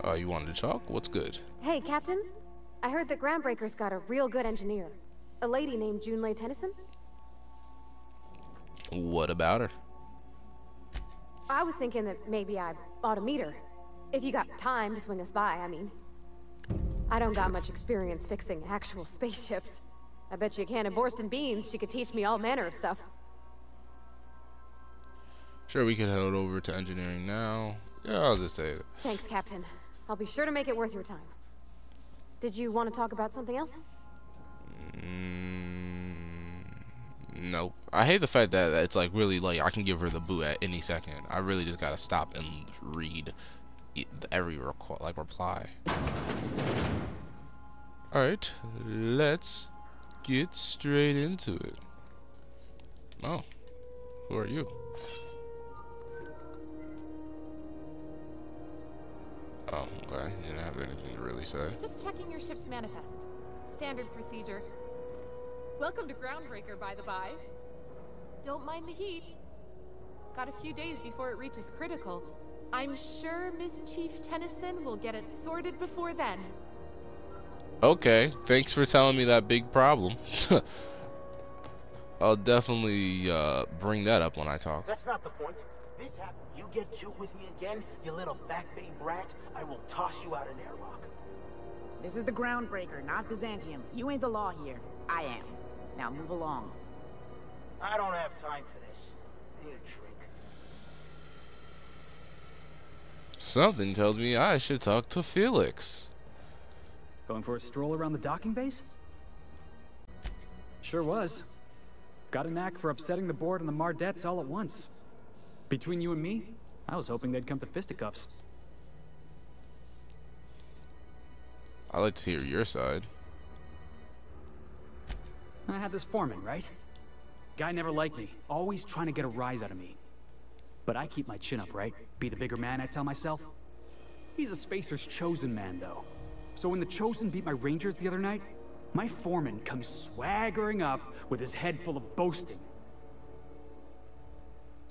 You wanted to talk? What's good? Hey, Captain. I heard that Groundbreaker's got a real good engineer. A lady named Junlei Tennyson. What about her? I was thinking that maybe I ought to meet her. If you got time to swing us by, I mean. I don't got much experience fixing actual spaceships. I bet you a can of Borston beans she could teach me all manner of stuff. Sure, we could head over to engineering now. Yeah, I'll just say that. Thanks, Captain. I'll be sure to make it worth your time. Did you want to talk about something else? Nope. I hate the fact that it's like really like I can give her the boot at any second. I really just gotta stop and read every reply. Alright, let's get straight into it. Oh, who are you? Oh, okay. You didn't have anything to really say. Just checking your ship's manifest. Standard procedure. Welcome to Groundbreaker, by the by. Don't mind the heat. Got a few days before it reaches critical. I'm sure Miss Chief Tennyson will get it sorted before then. Okay, thanks for telling me that big problem. I'll definitely bring that up when I talk. That's not the point. This happens. You get cute with me again, you little back bay brat, I will toss you out an airlock. This is the Groundbreaker, not Byzantium. You ain't the law here. I am. Now move along. I don't have time for this. I need a drink. Something tells me I should talk to Felix. Going for a stroll around the docking base? Sure was. Got a knack for upsetting the board and the Mardettes all at once. Between you and me, I was hoping they'd come to fisticuffs. I like to hear your side. I had this foreman, right? Guy never liked me, always trying to get a rise out of me. But I keep my chin up, right? Be the bigger man, I tell myself. He's a Spacer's chosen man, though. So when the Chosen beat my Rangers the other night, my foreman comes swaggering up with his head full of boasting.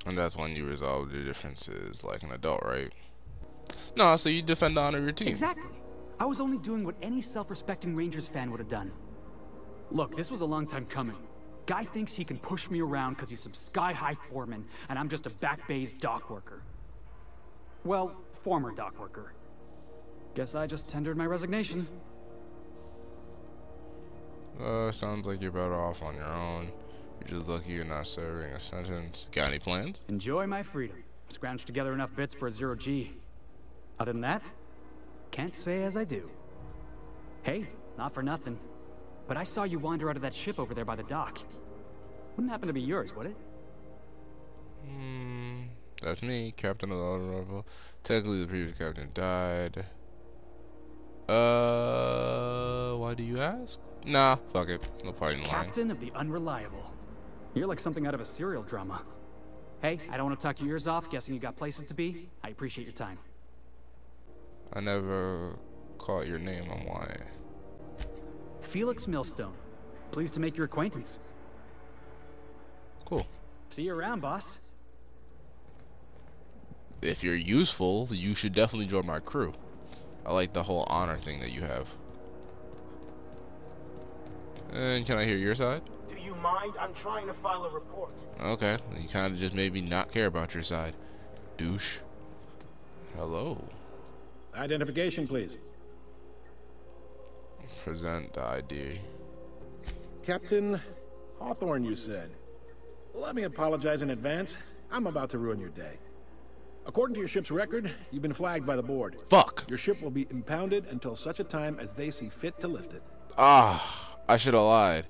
And that's when you resolve your differences like an adult, right? No, so you defend the honor of your team. Exactly. I was only doing what any self-respecting Rangers fan would have done. Look, this was a long time coming. Guy thinks he can push me around because he's some sky-high foreman, and I'm just a back bay's dock worker. Well, former dock worker. Guess I just tendered my resignation. Sounds like you're better off on your own. You're just lucky you're not serving a sentence. Got any plans? Enjoy my freedom. Scrounged together enough bits for a 0G. Other than that, can't say as I do. Hey, not for nothing, but I saw you wander out of that ship over there by the dock. Wouldn't happen to be yours, would it? That's me, Captain of the Auto Rifle. Technically, the previous captain died. Why do you ask? Nah, fuck it. No point in lying. Captain of the Unreliable. You're like something out of a serial drama. Hey, I don't want to talk your ears off, guessing you got places to be. I appreciate your time. I never caught your name. I'm Wyatt. Felix Millstone. Pleased to make your acquaintance. Cool. See you around, boss. If you're useful, you should definitely join my crew. I like the whole honor thing that you have. And can I hear your side? Do you mind? I'm trying to file a report. Okay, you kind of just made me not care about your side. Douche. Hello. Identification, please. Present the ID. Captain Hawthorne, you said. Let me apologize in advance. I'm about to ruin your day. According to your ship's record, you've been flagged by the board. Fuck. Your ship will be impounded until such a time as they see fit to lift it. Ah, I should have lied.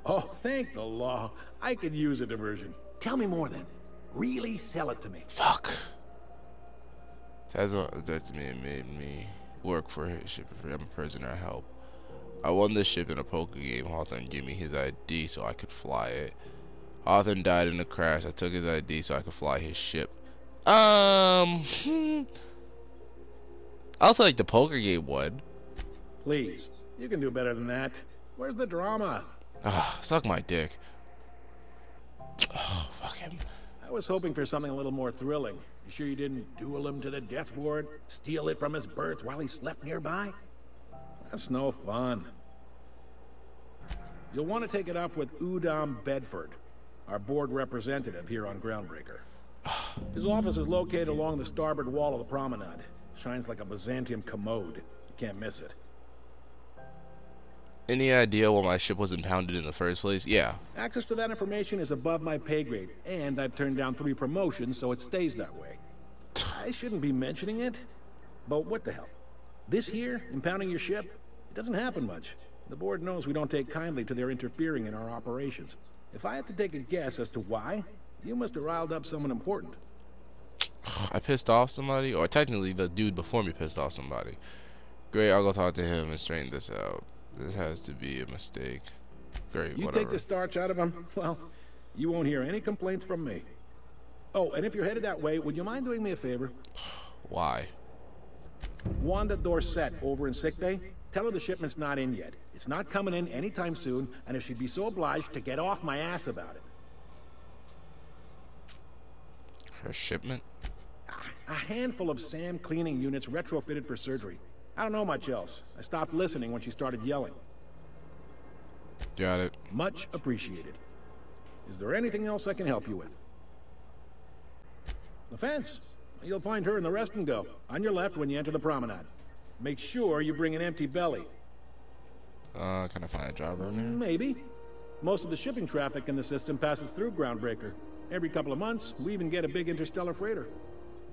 Oh, thank the law. I could use a diversion. Tell me more then. Really sell it to me. Fuck. That's what that made me work for his ship. I'm a prisoner of help. I won this ship in a poker game. Hawthorne gave me his ID so I could fly it. Hawthorne died in a crash. I took his ID so I could fly his ship. I'll take the poker game one. Please, you can do better than that. Where's the drama? Ah, suck my dick. Oh, fuck him. I was hoping for something a little more thrilling. You sure you didn't duel him to the death ward? Steal it from his berth while he slept nearby? That's no fun. You'll want to take it up with Udom Bedford, our board representative here on Groundbreaker. His office is located along the starboard wall of the promenade. Shines like a Byzantium commode. You can't miss it. Any idea why my ship was impounded in the first place? Yeah. Access to that information is above my pay grade, and I've turned down 3 promotions, so it stays that way. I shouldn't be mentioning it, but what the hell? This here, impounding your ship, it doesn't happen much. The board knows we don't take kindly to their interfering in our operations. If I had to take a guess as to why, you must have riled up someone important. I pissed off somebody? Or technically the dude before me pissed off somebody. Great, I'll go talk to him and straighten this out. This has to be a mistake. Great, you whatever. take the starch out of him, well, you won't hear any complaints from me. Oh, and if you're headed that way, would you mind doing me a favor? Why? Wanda Dorset over in sickbay, tell her the shipment's not in yet. It's not coming in anytime soon, and if she'd be so obliged to get off my ass about it. Her shipment? A handful of SAM cleaning units retrofitted for surgery. I don't know much else. I stopped listening when she started yelling. Got it. Much appreciated. Is there anything else I can help you with? The fence. You'll find her in the rest and go, on your left when you enter the promenade. Make sure you bring an empty belly. Can I find a job right there? Maybe. Most of the shipping traffic in the system passes through Groundbreaker. Every couple of months, we even get a big interstellar freighter.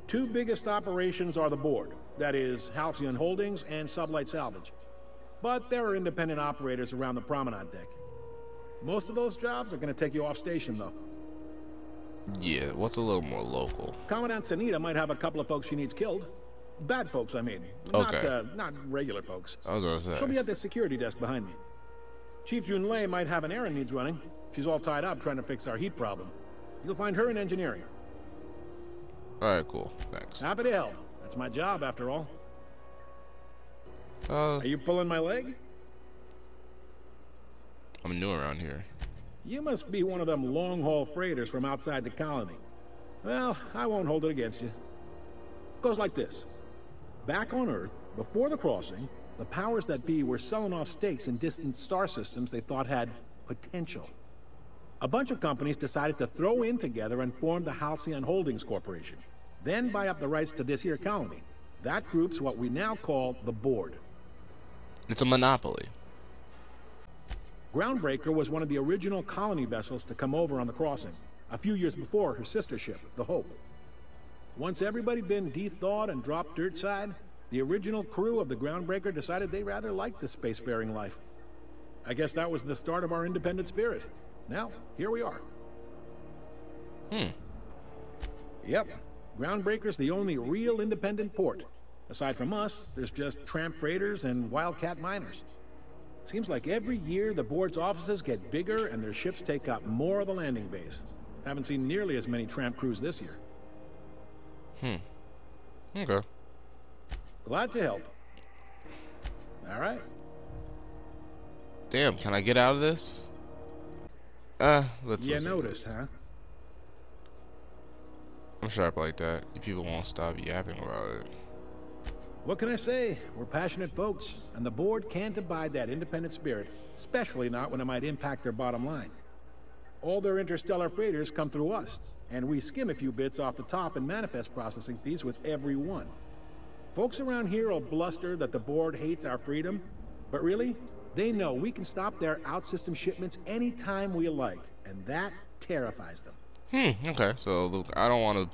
2 biggest operations are the board. That is, Halcyon Holdings and Sublight Salvage. But there are independent operators around the promenade deck. Most of those jobs are going to take you off station, though. Yeah, what's a little more local? Commandant Sanita might have a couple of folks she needs killed. Bad folks, I mean. Okay. Not regular folks. I was gonna say. She'll be at the security desk behind me. Chief Junlei might have an errand needs running. She's all tied up trying to fix our heat problem. You'll find her in engineering. Alright, cool. Thanks. Happy to help. That's my job, after all. Are you pulling my leg? I'm new around here. You must be one of them long-haul freighters from outside the colony. Well, I won't hold it against you. Goes like this. Back on Earth, before the crossing, the powers that be were selling off stakes in distant star systems they thought had potential. A bunch of companies decided to throw in together and form the Halcyon Holdings Corporation, then buy up the rights to this here colony. That group's what we now call the Board. It's a monopoly. Groundbreaker was one of the original colony vessels to come over on the crossing, a few years before her sister ship, the Hope. Once everybody'd been de-thawed and dropped dirt side, the original crew of the Groundbreaker decided they rather liked the spacefaring life. I guess that was the start of our independent spirit. Now, here we are. Yep. Groundbreaker's the only real independent port. Aside from us, there's just tramp freighters and wildcat miners. Seems like every year the board's offices get bigger and their ships take up more of the landing base. Haven't seen nearly as many tramp crews this year. Okay. Glad to help. All right. Damn, can I get out of this? Let's You listen. noticed, huh? I'm sharp like that. You people won't stop yapping about it. What can I say? We're passionate folks, and the board can't abide that independent spirit, especially not when it might impact their bottom line. All their interstellar freighters come through us, and we skim a few bits off the top in manifest processing fees with every one. Folks around here will bluster that the board hates our freedom, but really, they know we can stop their out-system shipments anytime we like, and that terrifies them. Okay. So, look, I don't want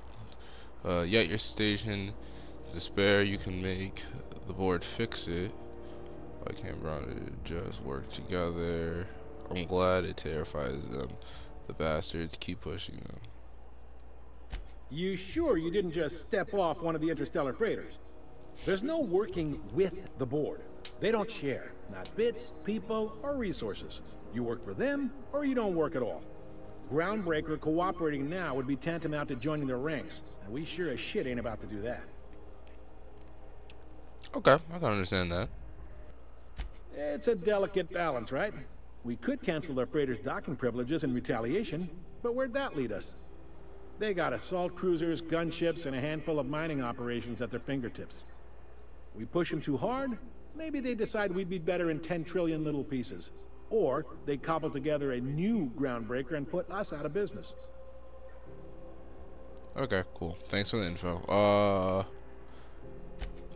to yet your station. Despair you can make the board fix it. I can't run it, just work together. I'm glad it terrifies them. The bastards keep pushing them. You sure you didn't just step off one of the interstellar freighters? There's no working with the board. They don't share, not bits, people, or resources. You work for them, or you don't work at all. Groundbreaker cooperating now would be tantamount to joining their ranks, and we sure as shit ain't about to do that. Okay, I can understand that. It's a delicate balance, right? We could cancel their freighter's docking privileges in retaliation, but where'd that lead us? They got assault cruisers, gunships, and a handful of mining operations at their fingertips. We push them too hard, maybe they decide we'd be better in 10 trillion little pieces. Or they cobble together a new Groundbreaker and put us out of business. Okay, cool. Thanks for the info.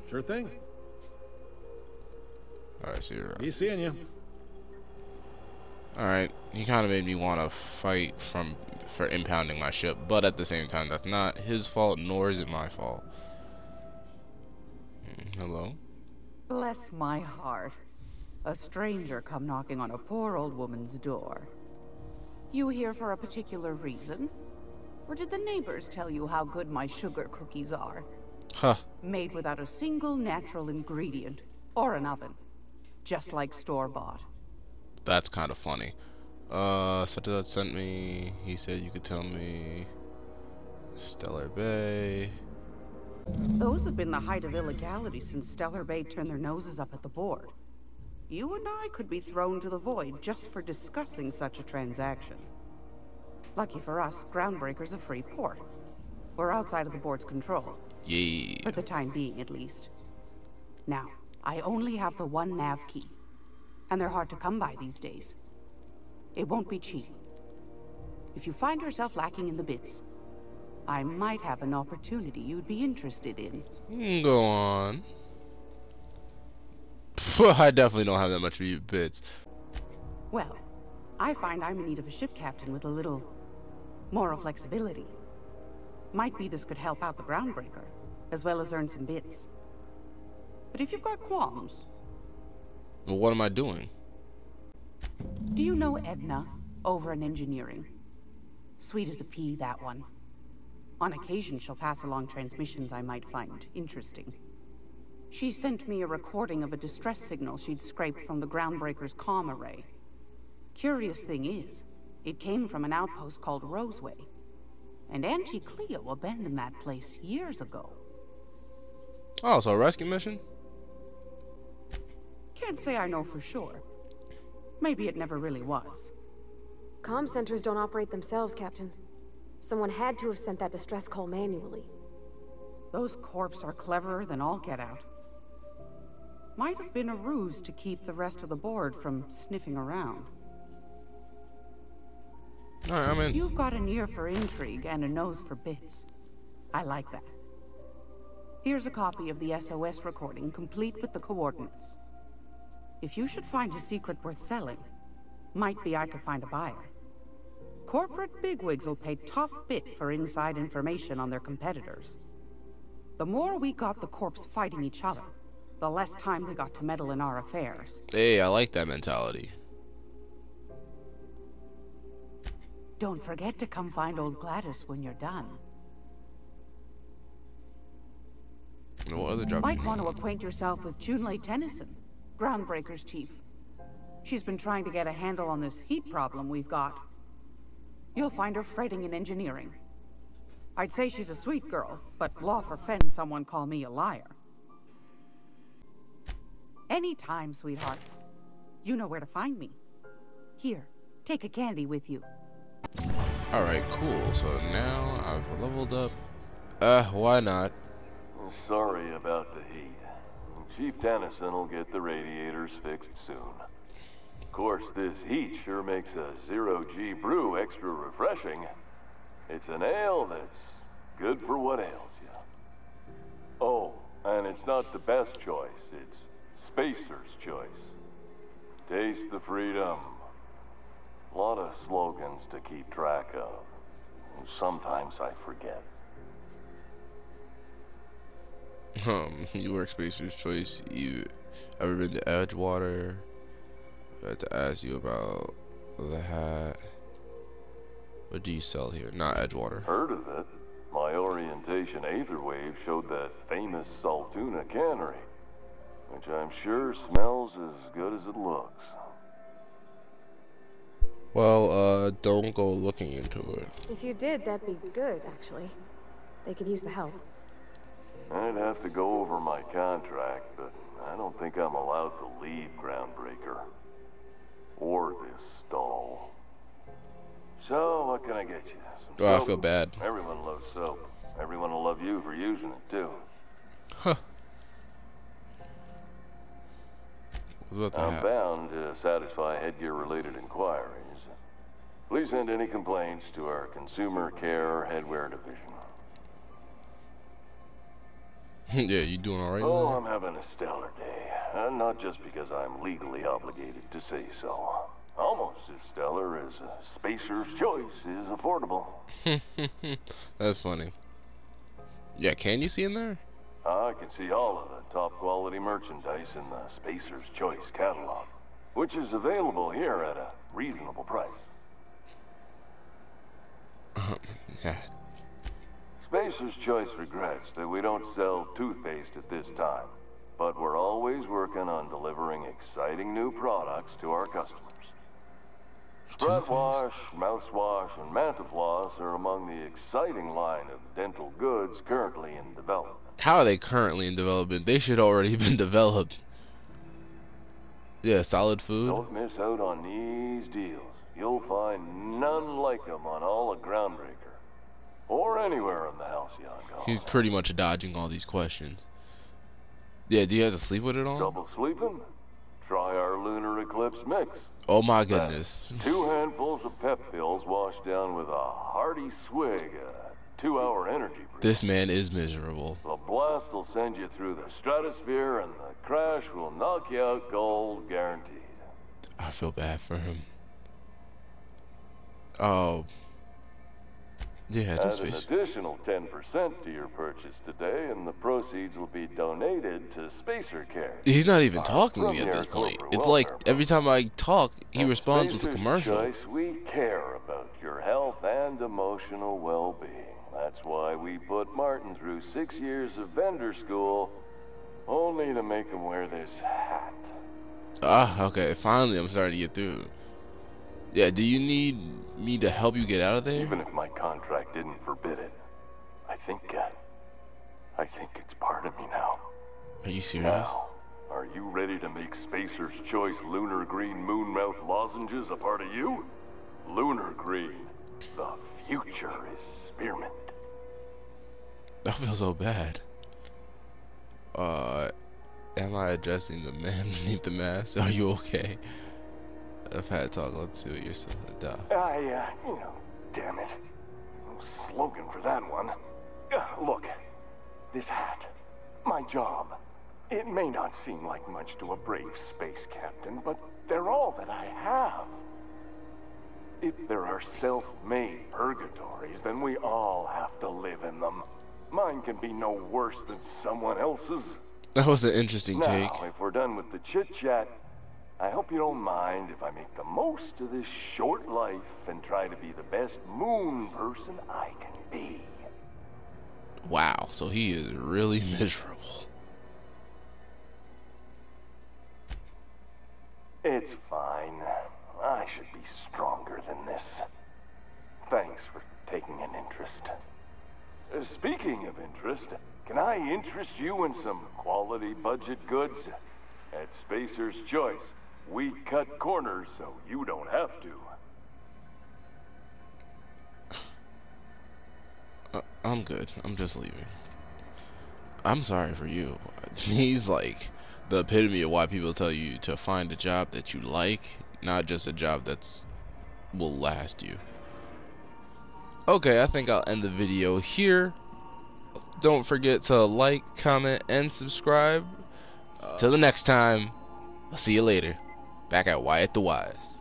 Sure thing. Alright, see you around. Be seeing you. Alright, he kind of made me want to fight for impounding my ship, but at the same time, that's not his fault, nor is it my fault. Hello? Bless my heart. A stranger come knocking on a poor old woman's door. You here for a particular reason? Or did the neighbors tell you how good my sugar cookies are? Huh. Made without a single natural ingredient, or an oven. Just like store-bought. That's kind of funny. Satellite sent me. He said you could tell me. Stellar Bay. Those have been the height of illegality since Stellar Bay turned their noses up at the board. You and I could be thrown to the void just for discussing such a transaction. Lucky for us, Groundbreaker's a free port. We're outside of the board's control. Yeah. For the time being, at least. Now, I only have the one nav key. And they're hard to come by these days. It won't be cheap. If you find yourself lacking in the bits, I might have an opportunity you'd be interested in. Go on. I definitely don't have that much bits. Well, I find I'm in need of a ship captain with a little moral flexibility. Might be this could help out the Groundbreaker, as well as earn some bits. But if you've got qualms... But what am I doing? Do you know Edna, over in engineering? Sweet as a pea, that one. On occasion, she'll pass along transmissions I might find interesting. She sent me a recording of a distress signal she'd scraped from the Groundbreaker's comm array. Curious thing is, it came from an outpost called Roseway. And Auntie Cleo abandoned that place years ago. Oh, so a rescue mission? Can't say I know for sure. Maybe it never really was. Comm centers don't operate themselves, Captain. Someone had to have sent that distress call manually. Those corps are cleverer than all get out. Might have been a ruse to keep the rest of the board from sniffing around. Alright, I'm in. You've got an ear for intrigue and a nose for bits. I like that. Here's a copy of the SOS recording, complete with the coordinates. If you should find a secret worth selling, might be I could find a buyer. Corporate bigwigs will pay top bit for inside information on their competitors. The more we got the corps fighting each other, the less time they got to meddle in our affairs. Hey, I like that mentality. Don't forget to come find old Gladys when you're done. What other job? Might want to acquaint yourself with Junlei Tennyson, Groundbreaker's chief. She's been trying to get a handle on this heat problem we've got. You'll find her fretting in engineering. I'd say she's a sweet girl, but law forfend someone call me a liar. Anytime, sweetheart. You know where to find me. Here, take a candy with you. Alright, cool. So now I've leveled up. Why not? Sorry about the heat. Chief Tennyson will get the radiators fixed soon. Of course, this heat sure makes a zero-G brew extra refreshing. It's an ale that's good for what ails you. Oh, and it's not the best choice. It's Spacer's choice. Taste the freedom. A lot of slogans to keep track of. Sometimes I forget. You work Spacer's choice. You ever been to Edgewater? I had to ask you about the hat. What do you sell here? Not Edgewater. Heard of it. My orientation Aetherwave showed that famous Saltuna cannery, which I'm sure smells as good as it looks. Well, don't go looking into it. If you did, that'd be good, actually. They could use the help. I'd have to go over my contract, but I don't think I'm allowed to leave Groundbreaker. Or this stall. So, what can I get you? Some Oh, I soap? feel bad. Everyone loves soap. Everyone will love you for using it, too. Huh. What's about to I'm happen? bound to satisfy headgear-related inquiries. Please send any complaints to our Consumer Care Headwear Division. Yeah, you doing alright? Oh, I'm having a stellar day. Not just because I'm legally obligated to say so. Almost as stellar as Spacer's Choice is affordable. That's funny. Yeah, can you see in there? I can see all of the top quality merchandise in the Spacer's Choice catalog, which is available here at a reasonable price. Yeah. Spacer's Choice regrets that we don't sell toothpaste at this time, but we're always working on delivering exciting new products to our customers. Spread wash, mouthwash, and Mantafloss are among the exciting line of dental goods currently in development. How are they currently in development? They should already been developed. Yeah, solid food. Don't miss out on these deals. You'll find none like them on all of Groundbreaker. Or anywhere in the Halcyon Gauntlet. He's pretty much dodging all these questions. Yeah, do you have to sleep with it on? Double sleeping? Try our Lunar Eclipse mix. Oh my goodness. That's 2 handfuls of pep pills washed down with a hearty swig of 2-hour energy break. This man is miserable. The blast will send you through the stratosphere and the crash will knock you out cold, guaranteed. I feel bad for him. Oh. Yeah, Add just an additional 10% to your purchase today, and the proceeds will be donated to Spacer Care. He's not even talking to me at this point. It's like every time I talk, he responds with a commercial. Choice, we care about your health and emotional well-being. That's why we put Martin through 6 years of vendor school, only to make him wear this hat. Ah, okay. Finally, I'm starting to get through. Yeah, do you need me to help you get out of there? Even if my contract didn't forbid it, I think it's part of me now. Are you serious? Now, are you ready to make Spacer's Choice Lunar Green Moonmouth lozenges a part of you? Lunar Green, the future is spearmint. I feel so bad. Am I addressing the man beneath the mask? Are you okay? I've had talk. Let's see what you're saying. Damn it. No slogan for that one. Look, this hat, my job. It may not seem like much to a brave space captain, but they're all that I have. If there are self-made purgatories, then we all have to live in them. Mine can be no worse than someone else's. That was an interesting take. Now, if we're done with the chit-chat, I hope you don't mind if I make the most of this short life and try to be the best moon person I can be. Wow, so he is really miserable. It's fine. I should be stronger than this. Thanks for taking an interest. Speaking of interest, can I interest you in some quality budget goods? At Spacer's Choice, we cut corners so you don't have to. I'm good. I'm just leaving. I'm sorry for you. He's like the epitome of why people tell you to find a job that you like, not just a job that's will last you. Okay, I think I'll end the video here. Don't forget to like, comment, and subscribe. Till the next time, I'll see you later. Back at Wyatt the Wise.